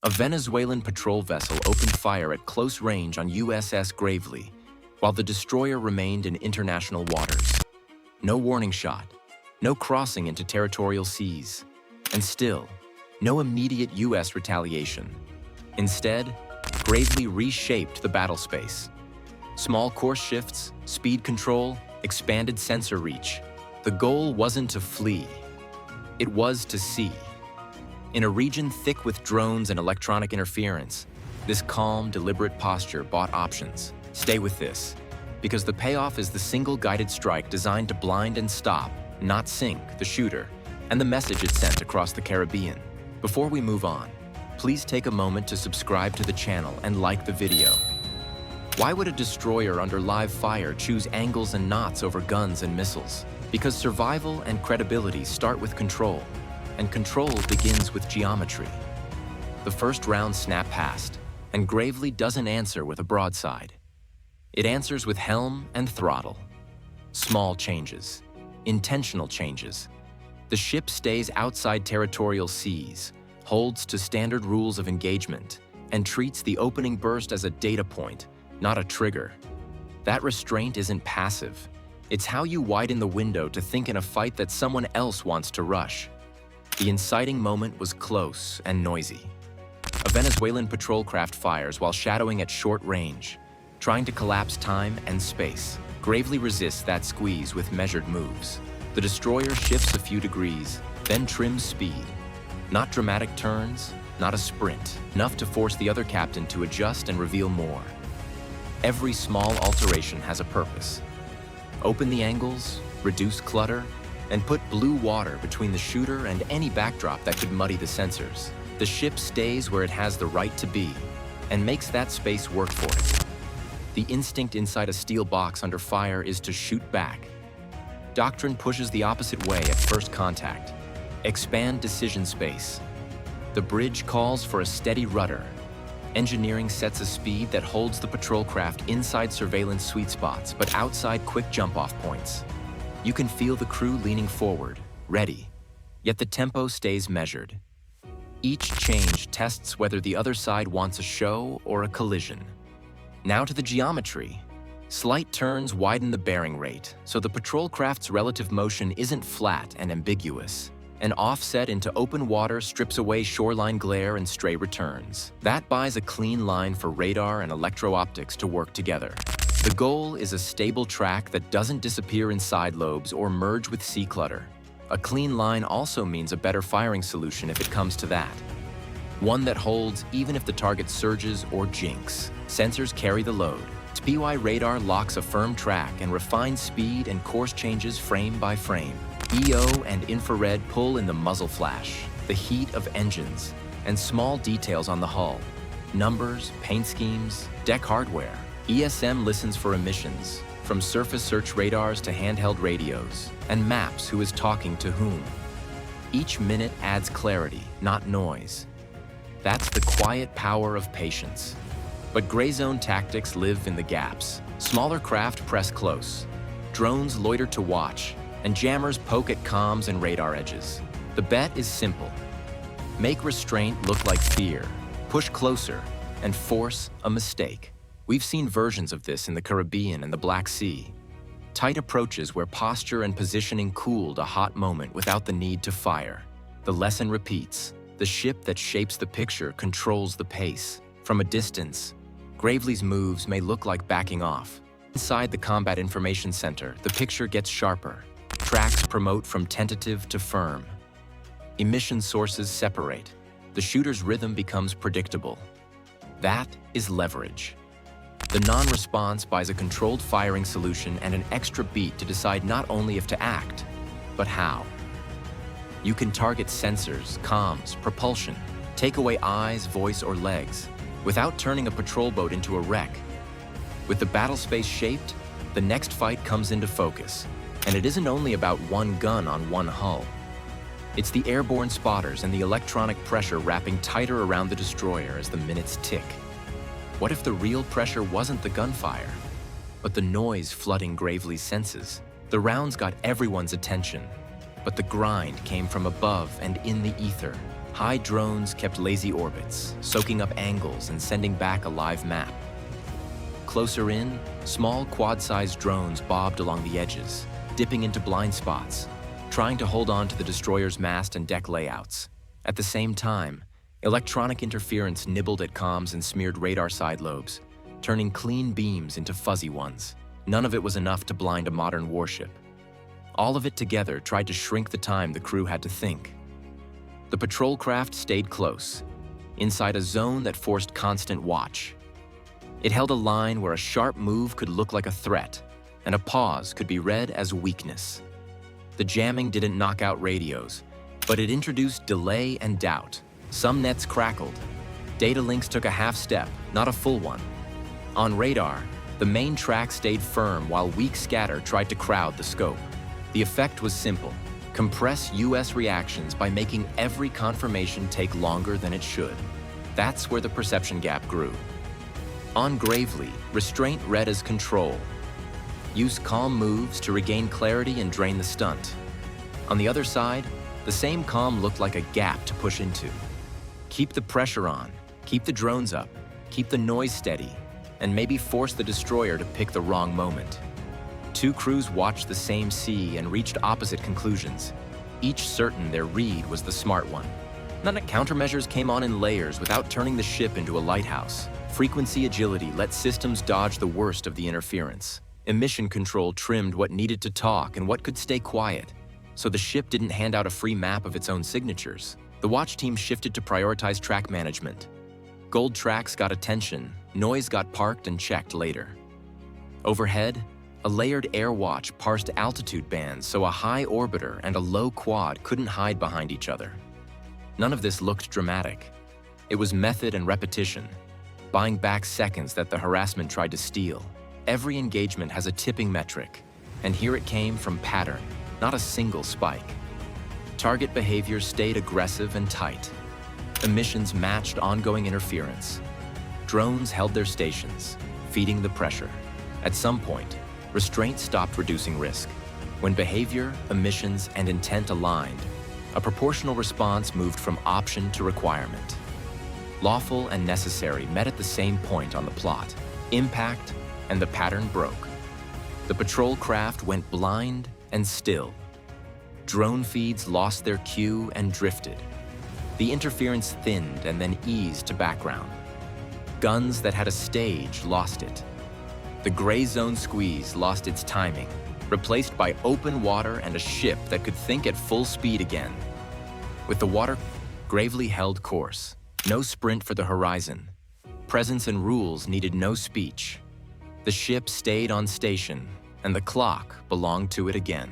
A Venezuelan patrol vessel opened fire at close range on USS Gravely, while the destroyer remained in international waters. No warning shot, no crossing into territorial seas, and still, no immediate US retaliation. Instead, Gravely reshaped the battle space. Small course shifts, speed control, expanded sensor reach. The goal wasn't to flee, it was to see. In a region thick with drones and electronic interference, this calm, deliberate posture bought options. Stay with this, because the payoff is the single guided strike designed to blind and stop, not sink, the shooter, and the message it sent across the Caribbean. Before we move on, please take a moment to subscribe to the channel and like the video. Why would a destroyer under live fire choose angles and knots over guns and missiles? Because survival and credibility start with control, and control begins with geometry. The first round snapped past, and Gravely doesn't answer with a broadside. It answers with helm and throttle. Small changes, intentional changes. The ship stays outside territorial seas, holds to standard rules of engagement, and treats the opening burst as a data point, not a trigger. That restraint isn't passive. It's how you widen the window to think in a fight that someone else wants to rush. The inciting moment was close and noisy. A Venezuelan patrol craft fires while shadowing at short range, trying to collapse time and space. Gravely resists that squeeze with measured moves. The destroyer shifts a few degrees, then trims speed. Not dramatic turns, not a sprint, enough to force the other captain to adjust and reveal more. Every small alteration has a purpose. Open the angles, reduce clutter, and put blue water between the shooter and any backdrop that could muddy the sensors. The ship stays where it has the right to be and makes that space work for it. The instinct inside a steel box under fire is to shoot back. Doctrine pushes the opposite way at first contact. Expand decision space. The bridge calls for a steady rudder. Engineering sets a speed that holds the patrol craft inside surveillance sweet spots, but outside quick jump-off points. You can feel the crew leaning forward, ready, yet the tempo stays measured. Each change tests whether the other side wants a show or a collision. Now to the geometry. Slight turns widen the bearing rate, so the patrol craft's relative motion isn't flat and ambiguous. An offset into open water strips away shoreline glare and stray returns. That buys a clean line for radar and electro-optics to work together. The goal is a stable track that doesn't disappear in side lobes or merge with sea clutter. A clean line also means a better firing solution if it comes to that. One that holds even if the target surges or jinks. Sensors carry the load. SPY radar locks a firm track and refines speed and course changes frame by frame. EO and infrared pull in the muzzle flash, the heat of engines, and small details on the hull. Numbers, paint schemes, deck hardware. ESM listens for emissions, from surface search radars to handheld radios, and maps who is talking to whom. Each minute adds clarity, not noise. That's the quiet power of patience. But gray zone tactics live in the gaps. Smaller craft press close. Drones loiter to watch, and jammers poke at comms and radar edges. The bet is simple. Make restraint look like fear, push closer, and force a mistake. We've seen versions of this in the Caribbean and the Black Sea. Tight approaches where posture and positioning cooled a hot moment without the need to fire. The lesson repeats. The ship that shapes the picture controls the pace. From a distance, Gravely's moves may look like backing off. Inside the Combat Information Center, the picture gets sharper. Tracks promote from tentative to firm. Emission sources separate. The shooter's rhythm becomes predictable. That is leverage. The non-response buys a controlled firing solution and an extra beat to decide not only if to act, but how. You can target sensors, comms, propulsion, take away eyes, voice, or legs, without turning a patrol boat into a wreck. With the battle space shaped, the next fight comes into focus. And it isn't only about one gun on one hull. It's the airborne spotters and the electronic pressure wrapping tighter around the destroyer as the minutes tick. What if the real pressure wasn't the gunfire, but the noise flooding Gravely's senses? The rounds got everyone's attention, but the grind came from above and in the ether, High drones kept lazy orbits, soaking up angles and sending back a live map. Closer in, small quad-sized drones bobbed along the edges, dipping into blind spots, trying to hold on to the destroyer's mast and deck layouts. At the same time, electronic interference nibbled at comms and smeared radar side lobes, turning clean beams into fuzzy ones. None of it was enough to blind a modern warship. All of it together tried to shrink the time the crew had to think. The patrol craft stayed close, inside a zone that forced constant watch. It held a line where a sharp move could look like a threat, and a pause could be read as weakness. The jamming didn't knock out radios, but it introduced delay and doubt. Some nets crackled. Data links took a half step, not a full one. On radar, the main track stayed firm while weak scatter tried to crowd the scope. The effect was simple: compress US reactions by making every confirmation take longer than it should. That's where the perception gap grew. On Gravely, restraint read as control. Use calm moves to regain clarity and drain the stunt. On the other side, the same calm looked like a gap to push into. Keep the pressure on, keep the drones up, keep the noise steady, and maybe force the destroyer to pick the wrong moment. Two crews watched the same sea and reached opposite conclusions, each certain their read was the smart one. None of countermeasures came on in layers without turning the ship into a lighthouse. Frequency agility let systems dodge the worst of the interference. Emission control trimmed what needed to talk and what could stay quiet, so the ship didn't hand out a free map of its own signatures. The watch team shifted to prioritize track management. Gold tracks got attention, noise got parked and checked later. Overhead, a layered air watch parsed altitude bands so a high orbiter and a low quad couldn't hide behind each other. None of this looked dramatic. It was method and repetition, buying back seconds that the harassment tried to steal. Every engagement has a tipping metric, and here it came from pattern, not a single spike. Target behavior stayed aggressive and tight. Emissions matched ongoing interference. Drones held their stations, feeding the pressure. At some point, restraint stopped reducing risk. When behavior, emissions, and intent aligned, a proportional response moved from option to requirement. Lawful and necessary met at the same point on the plot. Impact, and the pattern broke. The patrol craft went blind and still. Drone feeds lost their cue and drifted. The interference thinned and then eased to background. Guns that had a stage lost it. The gray zone squeeze lost its timing, replaced by open water and a ship that could think at full speed again. With the water gravely held course, no sprint for the horizon. Presence and rules needed no speech. The ship stayed on station, and the clock belonged to it again.